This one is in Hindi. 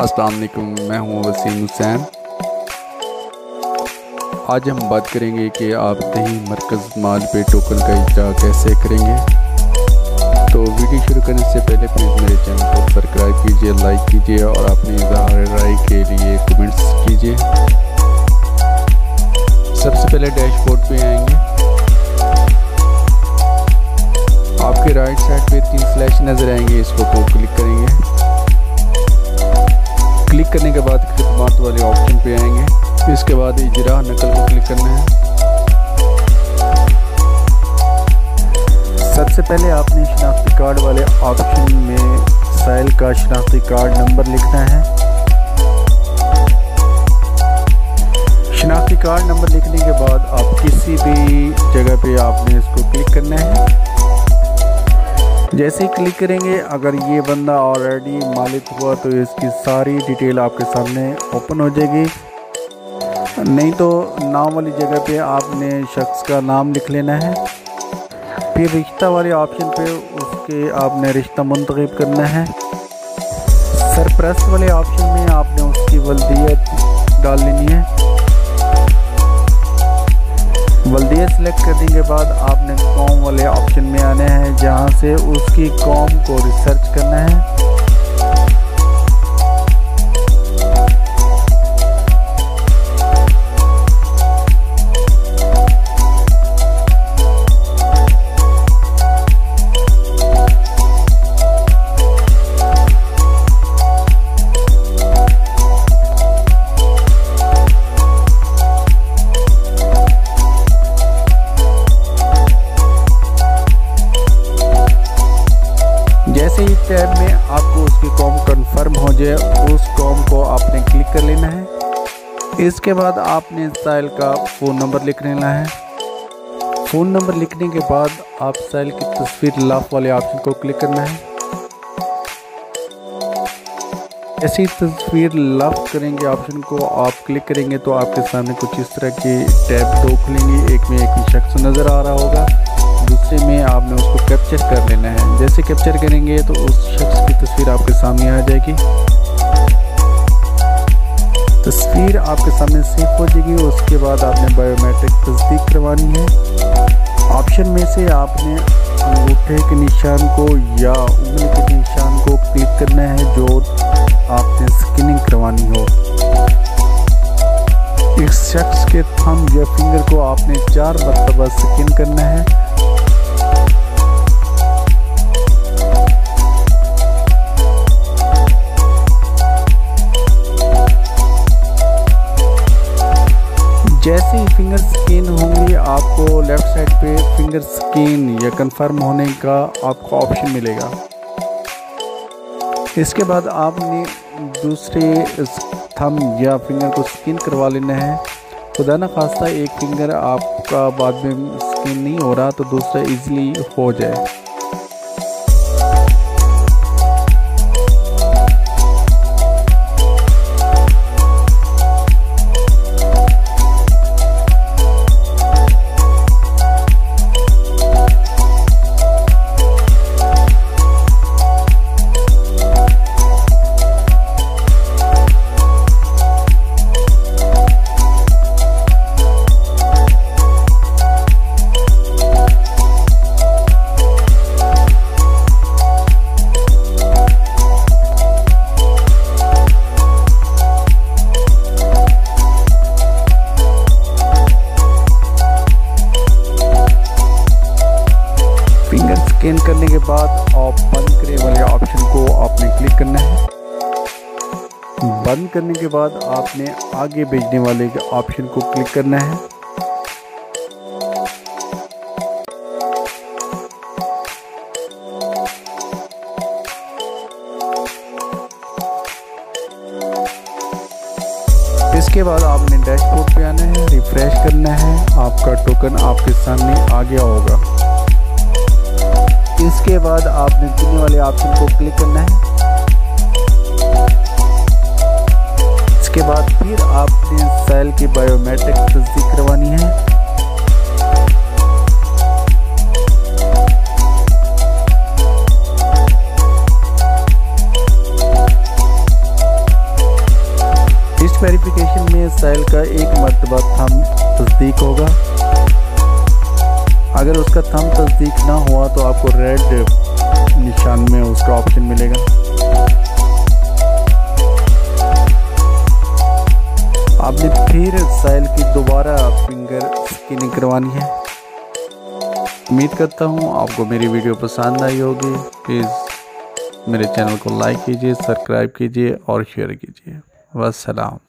अस्सलाम वालेकुम, मैं हूं वसीम हुसैन। आज हम बात करेंगे कि आप दही मरकज़ माल पे टोकन का इजरा कैसे करेंगे। तो वीडियो शुरू करने से पहले प्लीज़ मेरे चैनल को सब्सक्राइब कीजिए, लाइक कीजिए और अपनी इज़हार राय के लिए कमेंट्स कीजिए। सबसे पहले डैशबोर्ड पे आएंगे। आपके राइट साइड पे 3 स्लैश नज़र आएंगे, इसको क्लिक करेंगे। क्लिक करने के बाद खिदमत वाले ऑप्शन पे आएंगे। इसके बाद इजरा नकल को क्लिक करना है। सबसे पहले आपने शनाख्ती कार्ड वाले ऑप्शन में साइल का शनाख्ती कार्ड नंबर लिखना है। शनाख्ती कार्ड नंबर लिखने के बाद आप किसी भी जगह पे आपने इसको क्लिक करना है। जैसे ही क्लिक करेंगे, अगर ये बंदा ऑलरेडी मालिक हुआ तो इसकी सारी डिटेल आपके सामने ओपन हो जाएगी। नहीं तो नाम वाली जगह पे आपने शख्स का नाम लिख लेना है। फिर रिश्ता वाले ऑप्शन पे उसके आपने रिश्ता मुंतखब करना है। सरपरस्त वाले ऑप्शन में आपने उसकी वल्दियत डाल लेनी है। वल्दियत सेलेक्ट करने के बाद आपने कौम वाले ऑप्शन में आना है, जहां से उसकी कौम को रिसर्च करना है। जैसे ही टैब में आपको उसकी कॉम कंफर्म हो जाए, उस कॉम को आपने क्लिक कर लेना है। इसके बाद आपने साइल का फ़ोन नंबर लिख लेना है। फ़ोन नंबर लिखने के बाद आप साइल की तस्वीर लाफ वाले ऑप्शन को क्लिक करना है। ऐसी तस्वीर लाफ करेंगे ऑप्शन को आप क्लिक करेंगे तो आपके सामने कुछ इस तरह की टैब 2 खुलेंगी। एक में एक शख्स नज़र आ रहा होगा, दूसरे में आपने उसको कैप्चर कर लेना है। जैसे कैप्चर करेंगे तो उस शख्स की तस्वीर आपके सामने आ जाएगी। तस्वीर आपके सामने सेव हो जाएगी। उसके बाद आपने बायोमेट्रिक तस्दीक करवानी है। ऑप्शन में से आपने अंगूठे के निशान को या उंगली के निशान को क्लिक करना है जो आपने स्कैनिंग करवानी हो। इस शख्स के थंब या फिंगर को आपने 4 मरतबा स्कैन करना है। जैसे ही फिंगर स्कैन होंगी, आपको लेफ़्ट साइड पे फिंगर स्कैन या कंफर्म होने का आपको ऑप्शन मिलेगा। इसके बाद आपने दूसरे थंब या फिंगर को स्कैन करवा लेना है। खुदा न खास्ता एक फिंगर आपका बाद में स्कैन नहीं हो रहा तो दूसरा इजीली हो जाए। स्कैन करने के बाद आप बंद करे वाले ऑप्शन को आपने क्लिक करना है। बंद करने के बाद आपने आगे भेजने वाले ऑप्शन को क्लिक करना है। इसके बाद आपने डैशबोर्ड पे आना है, रिफ्रेश करना है। आपका टोकन आपके सामने आ गया होगा। इसके बाद आपने चुनने वाले ऑप्शन को क्लिक करना है। इसके बाद फिर आपने साइल की बायोमेट्रिक तस्दीक करवानी है। साहिल का एक मरतबा थंब तस्दीक होगा। अगर उसका थंब तस्दीक ना हुआ तो आपको रेड निशान में उसका ऑप्शन मिलेगा। आपने फिर साहिल की दोबारा फिंगर स्कैनिंग करवानी है। उम्मीद करता हूँ आपको मेरी वीडियो पसंद आई होगी। प्लीज़ मेरे चैनल को लाइक कीजिए, सब्सक्राइब कीजिए और शेयर कीजिए। वस्सलाम।